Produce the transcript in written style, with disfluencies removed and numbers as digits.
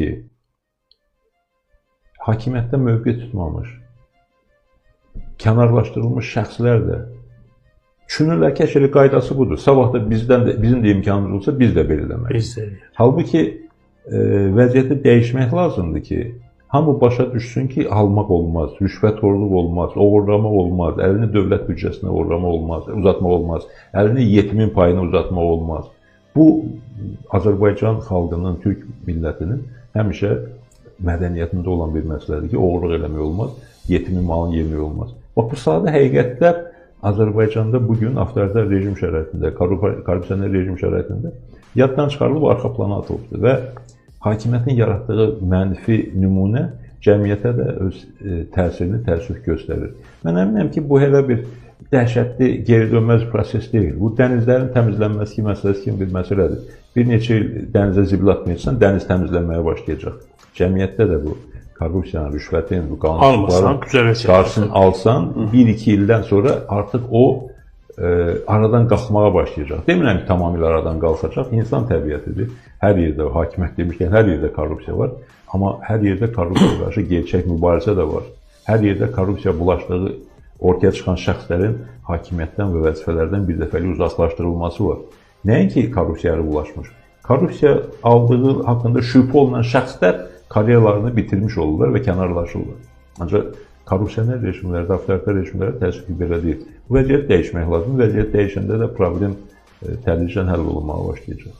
ki, hakimiyyətdə mövqe tutmamış, kənarlaşdırılmış şəxslər də düşünürlər ki, əşəli qaydası budur. Sabah da bizim də imkanımız olsa, biz də belə eləməliyik. Halbuki vəziyyəti dəyişmək lazımdır ki, hamı başa düşsün ki, almaq olmaz, rüşvətxorluq olmaz, oğurlamaq olmaz, əlini dövlət büdcəsinə uzatmaq olmaz, əlini yetimin payına uzatmaq olmaz. Bu, Azərbaycan xalqının, Türk millətinin həmişə mədəniyyətində olan bir məsələdir ki, oğurluq eləmək olmaz, yetimin malını yemək olmaz. Bax, bu sadə həqiqətlər Azərbaycanda bugün avtoritar rejim şəraitində, korrupsioner rejim şəraitində yaddan çıxarılıb arxa plana atılıbdır və hakimiyyətin yaratdığı mənfi nümunə cəmiyyətə də öz təsirini təəssüf göstərir. Mən əminəm ki, bu elə bir dəhşətli, geri dönməz proses deyil. Bu, dənizlərin təmizlənməsi məsələsi kimi bir məsələdir. Bir neçə il dənizə zibil atmayacaqsan, dəniz təmizlənməyə başlayacaq. Cəmiyyətdə də bu korrupsiyanın, rüşvətin, bu qanunsuzluqların qarşısını alsan, 1-2 ildən sonra artıq o aradan qalxmağa başlayacaq. Demirəm ki, tamamilə aradan qalxacaq. İnsan təbiətidir. Hər yerdə, hakimiyyət demişkən, hər yerdə korrupsiya var. Amma hər yerdə korrupsiyaya qarşı gerçək mübarizə də var. Hər yerdə korrupsiya bulaşdığı ortaya çıxan şəxslərin hakimiyyətdən və vəzifələrdən bir dəfəlik uzaqlaşdırılması var. Nəinki korrupsiyaya bulaşmış. Korrupsiya aldığı haqqında şübhə olunan şəxslər karyeralarını bitirmiş olurlar və kənarlaşırlar. Ancaq korrupsioner rejimlərdə, avtoritar rejimlərdə təəssüf ki, belə deyil. Bu vəziyyət dəyişmək lazım. Vəziyyət dəyişəndə də problem tədricən həll olunmağa başlayacaq.